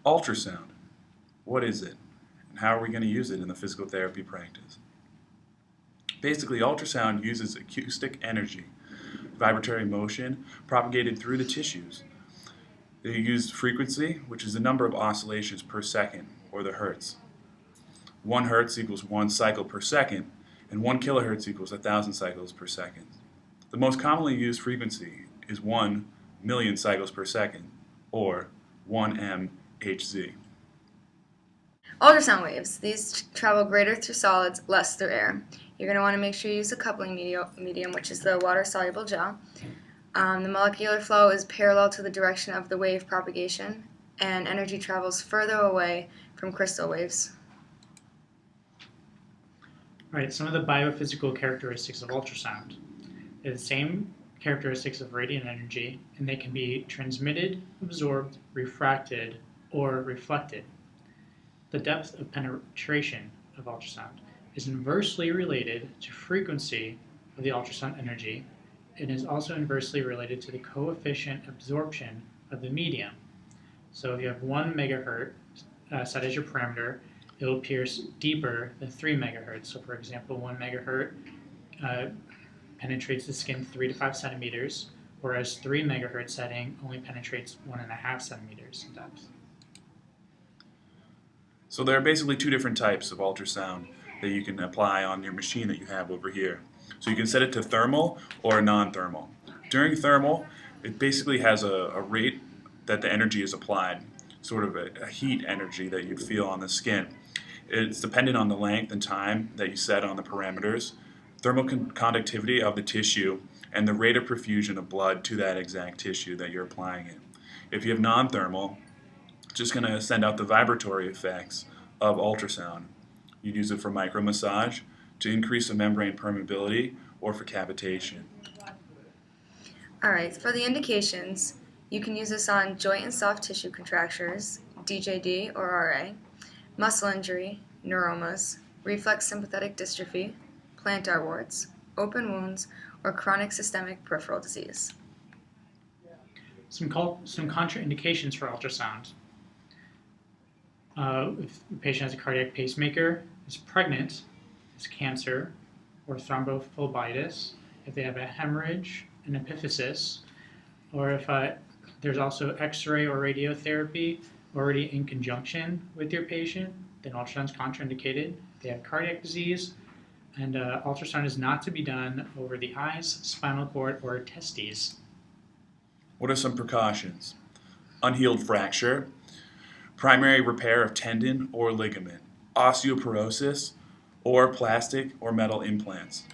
Ultrasound. What is it? And how are we going to use it in the physical therapy practice? Basically, ultrasound uses acoustic energy, vibratory motion, propagated through the tissues. They use frequency, which is the number of oscillations per second, or the hertz. 1 hertz equals 1 cycle per second, and 1 kilohertz equals 1,000 cycles per second. The most commonly used frequency is 1 million cycles per second, or 1 MHz. Ultrasound waves. These travel greater through solids, less through air. You're going to want to make sure you use a coupling medium, which is the water-soluble gel. The molecular flow is parallel to the direction of the wave propagation, and energy travels further away from crystal waves. All right, some of the biophysical characteristics of ultrasound. They're the same characteristics of radiant energy, and they can be transmitted, absorbed, refracted, or reflected. The depth of penetration of ultrasound is inversely related to frequency of the ultrasound energy. It is also inversely related to the coefficient absorption of the medium. So if you have 1 megahertz set as your parameter, it will pierce deeper than 3 megahertz. So for example, 1 megahertz penetrates the skin 3 to 5 centimeters, whereas 3 megahertz setting only penetrates 1.5 centimeters in depth. So there are basically 2 different types of ultrasound that you can apply on your machine that you have over here. So you can set it to thermal or non-thermal. During thermal, it basically has a rate that the energy is applied, sort of a heat energy that you'd feel on the skin. It's dependent on the length and time that you set on the parameters, thermal conductivity of the tissue, and the rate of perfusion of blood to that exact tissue that you're applying it. If you have non-thermal, it's just going to send out the vibratory effects of ultrasound. You'd use it for micromassage, to increase the membrane permeability, or for cavitation. Alright, for the indications, you can use this on joint and soft tissue contractures, DJD or RA, muscle injury, neuromas, reflex sympathetic dystrophy, plantar warts, open wounds, or chronic systemic peripheral disease. Some contraindications for ultrasound. If the patient has a cardiac pacemaker, is pregnant, has cancer, or thrombophlebitis, if they have a hemorrhage, an epiphysis, or if there's also X-ray or radiotherapy already in conjunction with your patient, then ultrasound is contraindicated. If they have cardiac disease, and ultrasound is not to be done over the eyes, spinal cord, or testes. What are some precautions? Unhealed fracture, primary repair of tendon or ligament, osteoporosis, or plastic or metal implants.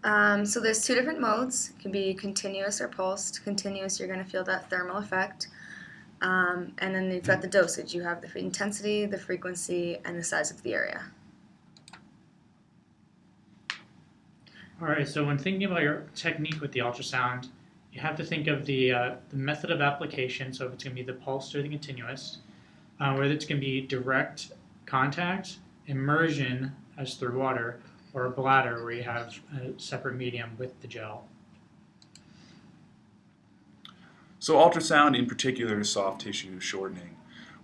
So there's 2 different modes. It can be continuous or pulsed. Continuous, you're going to feel that thermal effect. And then you've got the dosage. You have the intensity, the frequency, and the size of the area. All right, so when thinking about your technique with the ultrasound, you have to think of the method of application, so if it's going to be the pulsed or the continuous, whether it's going to be direct contact, immersion as through water, or a bladder where you have a separate medium with the gel. So ultrasound in particular is soft tissue shortening.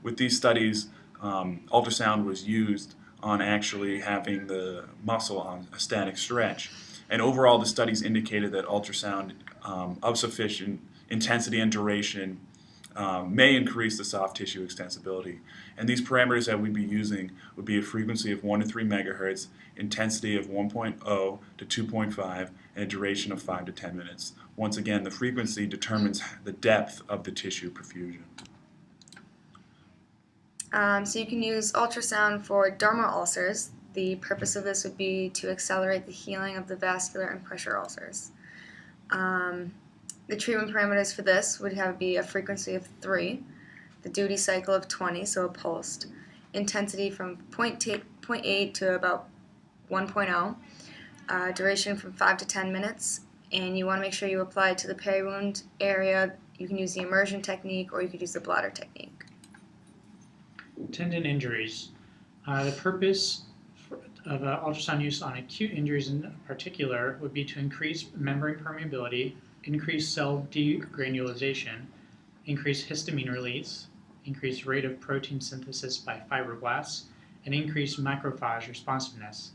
With these studies, ultrasound was used on actually having the muscle on a static stretch. And overall, the studies indicated that ultrasound of sufficient intensity and duration may increase the soft tissue extensibility. And these parameters that we'd be using would be a frequency of 1 to 3 megahertz, intensity of 1.0 to 2.5, and a duration of 5 to 10 minutes. Once again, the frequency determines the depth of the tissue perfusion. So you can use ultrasound for dermal ulcers. The purpose of this would be to accelerate the healing of the vascular and pressure ulcers. The treatment parameters for this would be a frequency of 3, the duty cycle of 20, so a pulsed, intensity from 0.8 to about 1.0, duration from 5 to 10 minutes, and you want to make sure you apply it to the peri-wound area. You can use the immersion technique or you could use the bladder technique. Tendon injuries. The purpose of ultrasound use on acute injuries in particular would be to increase membrane permeability, increase cell degranulation, increase histamine release, increased rate of protein synthesis by fibroblasts, and increased macrophage responsiveness.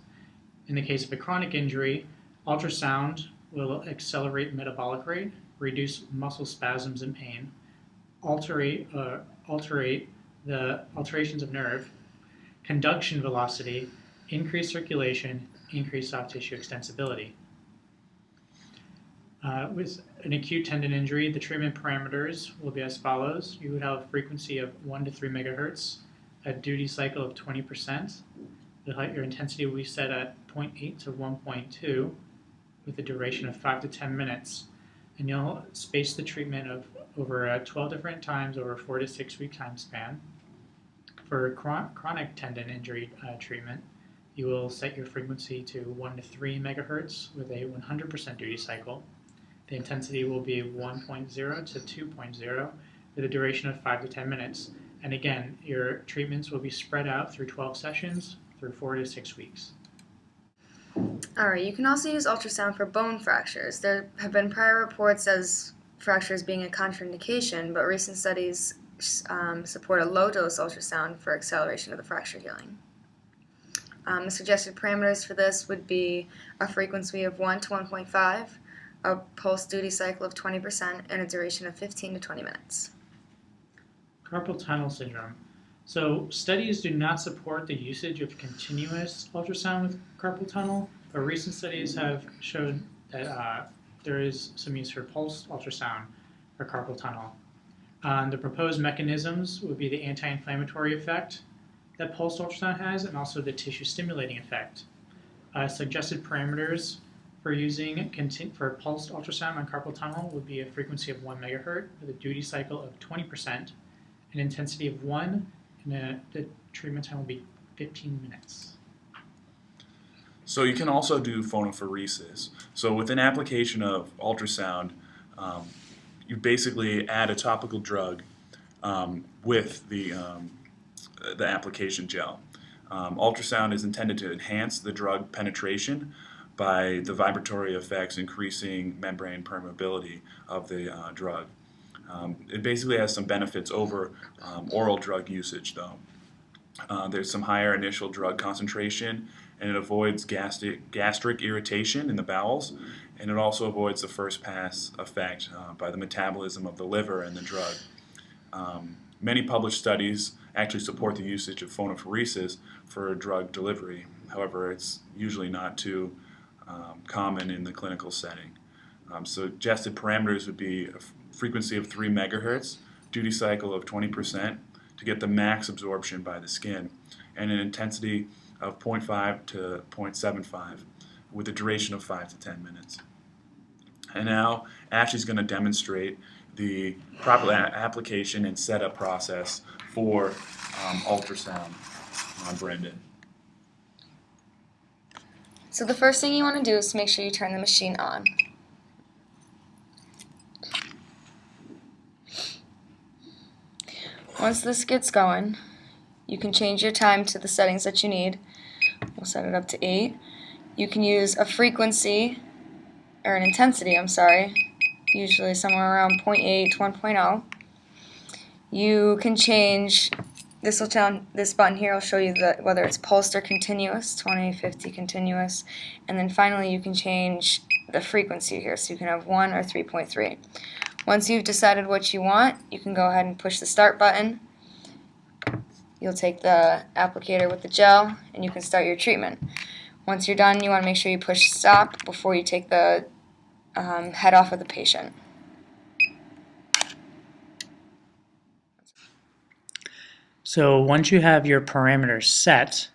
In the case of a chronic injury, ultrasound will accelerate metabolic rate, reduce muscle spasms and pain, alterate the alterations of nerve, conduction velocity, increase circulation, increase soft tissue extensibility. With an acute tendon injury, the treatment parameters will be as follows. You would have a frequency of 1 to 3 megahertz, a duty cycle of 20%. Your intensity will be set at 0.8 to 1.2 with a duration of 5 to 10 minutes. And you'll space the treatment over 12 different times over a 4 to 6 week time span. For chronic tendon injury treatment, you will set your frequency to 1 to 3 megahertz with a 100% duty cycle. The intensity will be 1.0 to 2.0 with a duration of 5 to 10 minutes. And again, your treatments will be spread out through 12 sessions through 4 to 6 weeks. Alright, you can also use ultrasound for bone fractures. There have been prior reports as fractures being a contraindication, but recent studies support a low-dose ultrasound for acceleration of the fracture healing. The suggested parameters for this would be a frequency of 1 to 1.5, a pulse duty cycle of 20%, and a duration of 15 to 20 minutes. Carpal tunnel syndrome. So studies do not support the usage of continuous ultrasound with carpal tunnel, but recent studies have shown that there is some use for pulsed ultrasound for carpal tunnel. The proposed mechanisms would be the anti-inflammatory effect that pulsed ultrasound has, and also the tissue stimulating effect. Suggested parameters for using for pulsed ultrasound on carpal tunnel would be a frequency of 1 megahertz with a duty cycle of 20%, an intensity of 1, and the treatment time will be 15 minutes. So you can also do phonophoresis. So with an application of ultrasound, you basically add a topical drug with the application gel. Ultrasound is intended to enhance the drug penetration by the vibratory effects increasing membrane permeability of the drug. It basically has some benefits over oral drug usage, though. There's some higher initial drug concentration, and it avoids gastric irritation in the bowels, and it also avoids the first pass effect by the metabolism of the liver and the drug. Many published studies actually support the usage of phonophoresis for drug delivery. However, it's usually not too common in the clinical setting. Suggested parameters would be a frequency of 3 megahertz, duty cycle of 20% to get the max absorption by the skin, and an intensity of 0.5 to 0.75 with a duration of 5 to 10 minutes. And now Ashley's going to demonstrate the proper application and setup process for ultrasound on Brendan. So the first thing you want to do is to make sure you turn the machine on. Once this gets going, you can change your time to the settings that you need. We'll set it up to 8. You can use a frequency, or an intensity, usually somewhere around 0.8 to 1.0. You can change, this button here will show you whether it's pulsed or continuous, 20, 50 continuous, and then finally you can change the frequency here, so you can have 1 or 3.3. Once you've decided what you want, you can go ahead and push the start button. You'll take the applicator with the gel and you can start your treatment. Once you're done, you want to make sure you push stop before you take the head off of the patient. So once you have your parameters set,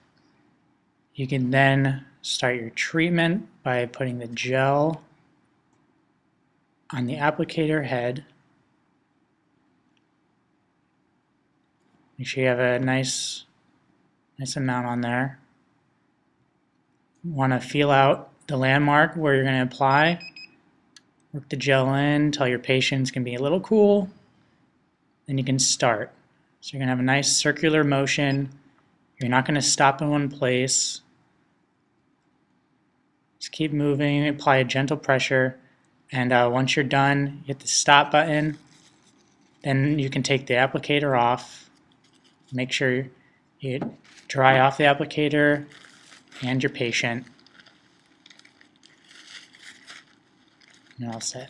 you can then start your treatment by putting the gel on the applicator head. Make sure you have a nice amount on there. You want to feel out the landmark where you're going to apply. Work the gel in, tell your patient's going to be a little cool. Then you can start. So you're going to have a nice circular motion. You're not going to stop in one place. Just keep moving, apply a gentle pressure. And once you're done, you hit the stop button. Then you can take the applicator off. Make sure you dry off the applicator and your patient. And all set.